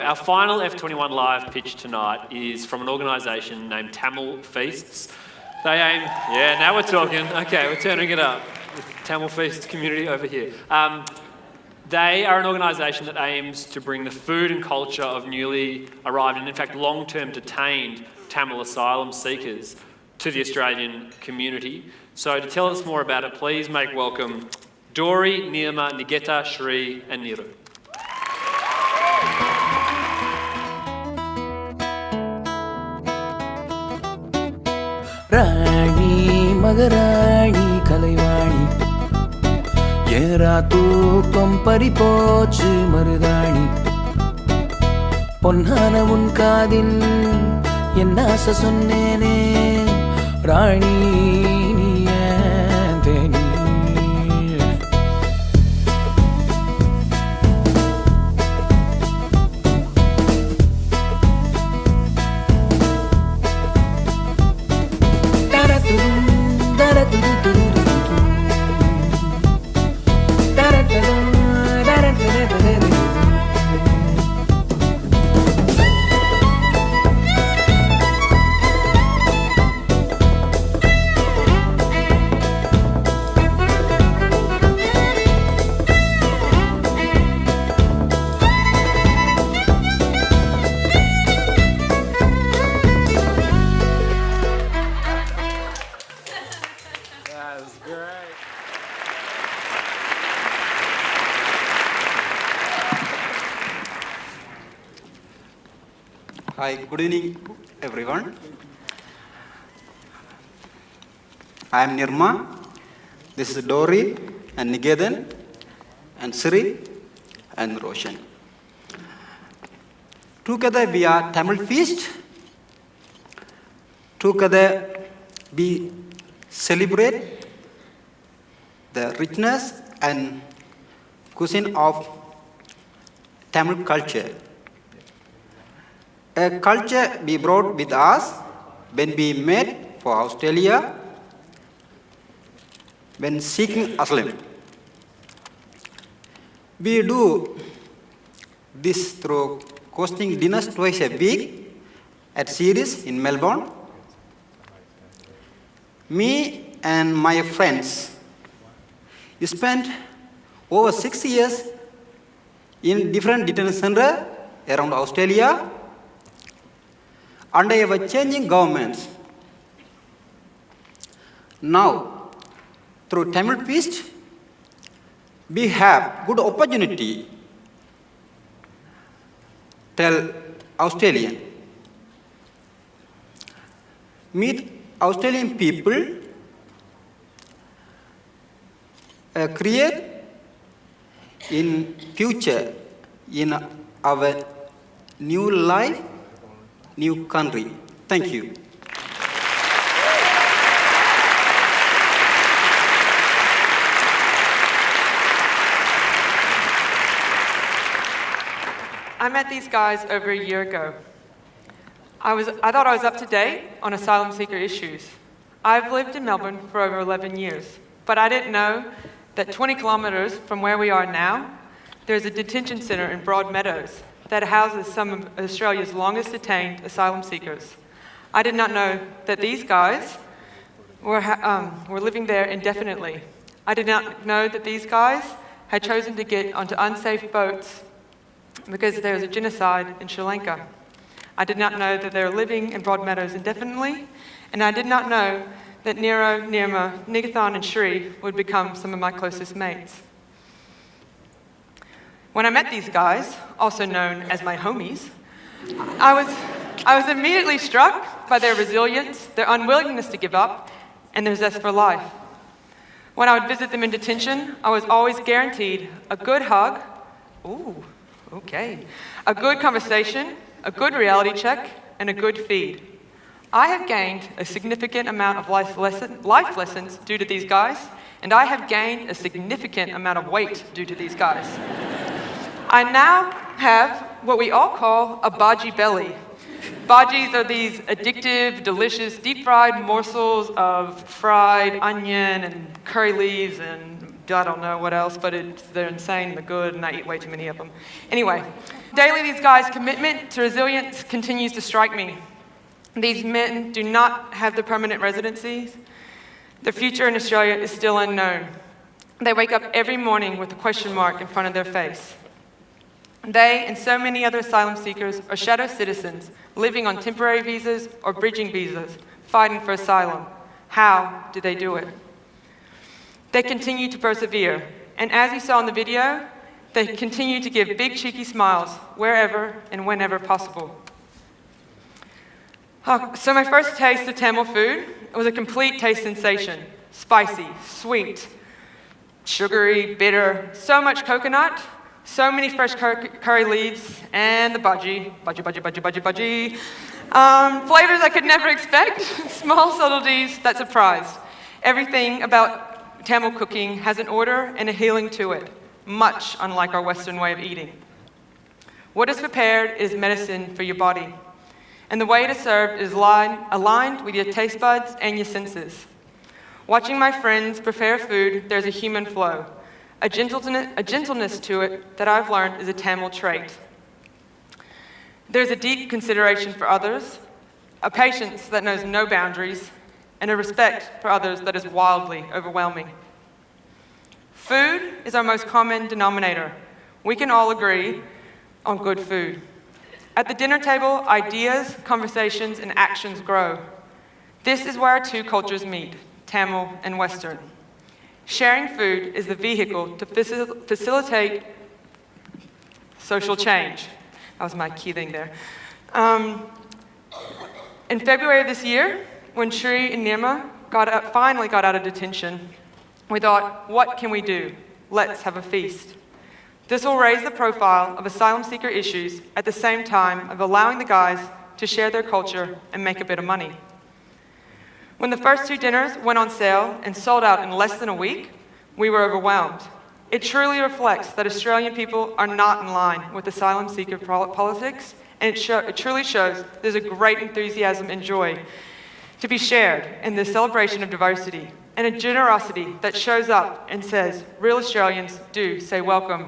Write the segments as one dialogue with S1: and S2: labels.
S1: Our final F21 live pitch tonight is from an organisation named Tamil Feasts. They aim, yeah, now we're talking. Okay, we're turning it up. Tamil Feast community over here. They are an organisation that aims to bring the food and culture of newly arrived and in fact long-term detained Tamil asylum seekers to the Australian community. So to tell us more about it, please make welcome Dory, Nirma, Nigeta, Shri and Niru.
S2: Rani, Magarani, Kalaivani Yera Tupam Paripochu Marudani Ponhana Munkadin Yenasa Sunnene Rani Nianteni
S3: Hi, good evening, everyone. I am Nirma. This is Dory and Nigedan and Sri and Roshan. Together we are Tamil Feast. Together we celebrate the richness and cuisine of Tamil culture. A culture we brought with us when we met for Australia when seeking asylum. We do this through hosting dinners twice a week at Ceres in Melbourne. Me and my friends spent over 6 years in different detention centers around Australia under ever-changing governments. Now, through Tamil Feast, we have good opportunity to tell Australian, meet Australian people, create in future in our new life, new country. Thank you.
S4: I met these guys over a year ago. I thought I was up to date on asylum seeker issues. I've lived in Melbourne for over 11 years, but I didn't know that 20 kilometres from where we are now, there's a detention centre in Broadmeadows that houses some of Australia's longest detained asylum seekers. I did not know that these guys were living there indefinitely. I did not know that these guys had chosen to get onto unsafe boats because there was a genocide in Sri Lanka. I did not know that they were living in Broadmeadows indefinitely, and I did not know that Nero, Nirma, Nigathan and Shri would become some of my closest mates. When I met these guys, also known as my homies, I was immediately struck by their resilience, their unwillingness to give up, and their zest for life. When I would visit them in detention, I was always guaranteed a good hug, a good conversation, a good reality check, and a good feed. I have gained a significant amount of life lessons due to these guys, and I have gained a significant amount of weight due to these guys. I now have what we all call a bhaji belly. Bhajis are these addictive, delicious, deep-fried morsels of fried onion and curry leaves and I don't know what else, but they're insane, they're good, and I eat way too many of them. Anyway, daily these guys' commitment to resilience continues to strike me. These men do not have the permanent residencies. Their future in Australia is still unknown. They wake up every morning with a question mark in front of their face. They and so many other asylum seekers are shadow citizens living on temporary visas or bridging visas, fighting for asylum. How do they do it? They continue to persevere, and as you saw in the video, they continue to give big cheeky smiles wherever and whenever possible. So my first taste of Tamil food was a complete taste sensation. Spicy, sweet, sugary, bitter, so much coconut, so many fresh curry leaves, and the budgie. Flavors I could never expect, small subtleties that surprised. Everything about Tamil cooking has an order and a healing to it, much unlike our Western way of eating. What is prepared is medicine for your body, and the way it is served is aligned with your taste buds and your senses. Watching my friends prepare food, there's a human flow, a gentleness to it that I've learned is a Tamil trait. There's a deep consideration for others, a patience that knows no boundaries, and a respect for others that is wildly overwhelming. Food is our most common denominator. We can all agree on good food. At the dinner table, ideas, conversations, and actions grow. This is where our two cultures meet, Tamil and Western. Sharing food is the vehicle to facilitate social change. That was my key thing there. In February of this year, when Shri and Nirma finally got out of detention, we thought, what can we do? Let's have a feast. This will raise the profile of asylum seeker issues at the same time of allowing the guys to share their culture and make a bit of money. When the first two dinners went on sale and sold out in less than a week, we were overwhelmed. It truly reflects that Australian people are not in line with asylum seeker politics, and it truly shows there's a great enthusiasm and joy to be shared in the celebration of diversity, and a generosity that shows up and says, real Australians do say welcome.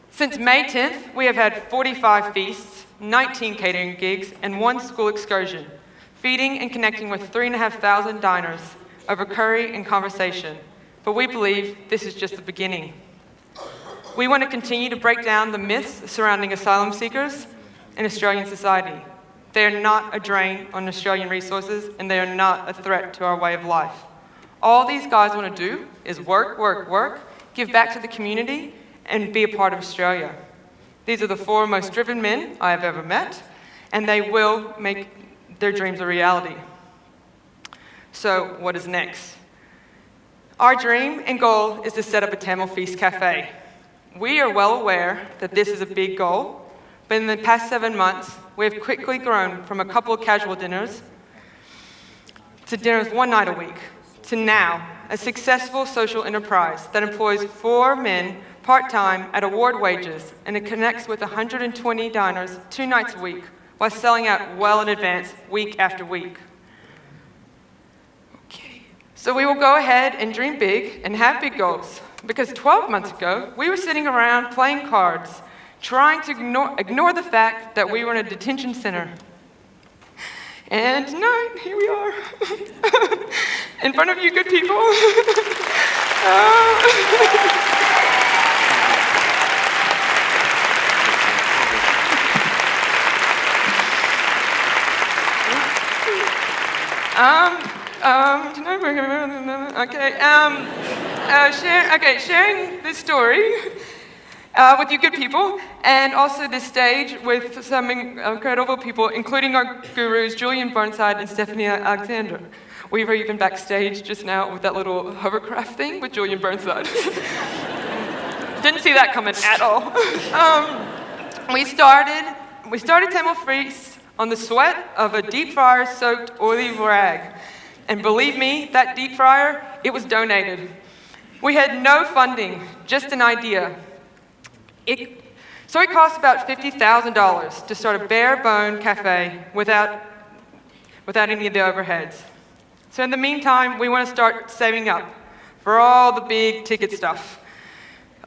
S4: Since May 10th, we have had 45 feasts, 19 catering gigs, and 1 school excursion, feeding and connecting with 3,500 diners over curry and conversation. But we believe this is just the beginning. We want to continue to break down the myths surrounding asylum seekers in Australian society. They are not a drain on Australian resources, and they are not a threat to our way of life. All these guys want to do is work, work, work, give back to the community, and be a part of Australia. These are the 4 most driven men I have ever met, and they will make their dreams a reality. So, what is next? Our dream and goal is to set up a Tamil Feast Cafe. We are well aware that this is a big goal, but in the past 7 months, we have quickly grown from a couple of casual dinners to dinners 1 night a week, to now a successful social enterprise that employs 4 men part-time at award wages, and it connects with 120 diners 2 nights a week while selling out well in advance week after week. Okay. So we will go ahead and dream big and have big goals, because 12 months ago, we were sitting around playing cards, trying to ignore the fact that we were in a detention center. And tonight, here we are, in front of you good people. Sharing this story with you good people, and also this stage with some incredible people, including our gurus, Julian Burnside and Stephanie Alexander. We were even backstage just now with that little hovercraft thing with Julian Burnside. Didn't see that coming at all. We started Tamil Feast on the sweat of a deep fryer soaked oily rag. And believe me, that deep fryer, it was donated. We had no funding, just an idea. So it cost about $50,000 to start a bare bone cafe without any of the overheads. So in the meantime, we want to start saving up for all the big ticket stuff.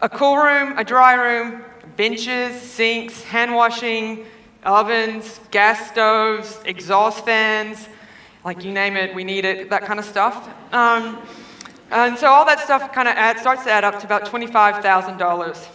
S4: A cool room, a dry room, benches, sinks, hand washing, ovens, gas stoves, exhaust fans, like you name it, we need it, that kind of stuff. And so all that stuff kind of starts to add up to about $25,000.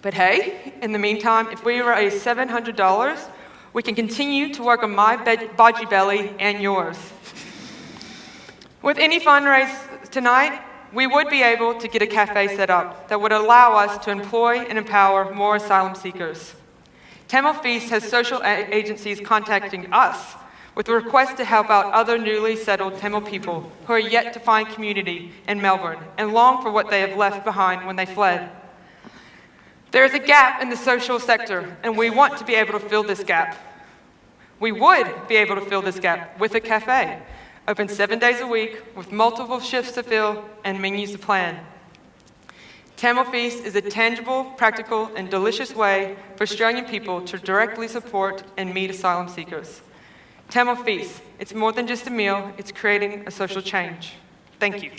S4: But hey, in the meantime, if we raise $700, we can continue to work on my budgie belly and yours. With any fundraise tonight, we would be able to get a cafe set up that would allow us to employ and empower more asylum seekers. Tamil Feast has social agencies contacting us with a request to help out other newly settled Tamil people who are yet to find community in Melbourne and long for what they have left behind when they fled. There is a gap in the social sector, and we want to be able to fill this gap. We would be able to fill this gap with a cafe, open 7 days a week with multiple shifts to fill and menus to plan. Tamil Feast is a tangible, practical, and delicious way for Australian people to directly support and meet asylum seekers. Tamil Feast, it's more than just a meal, it's creating a social change. Thank you.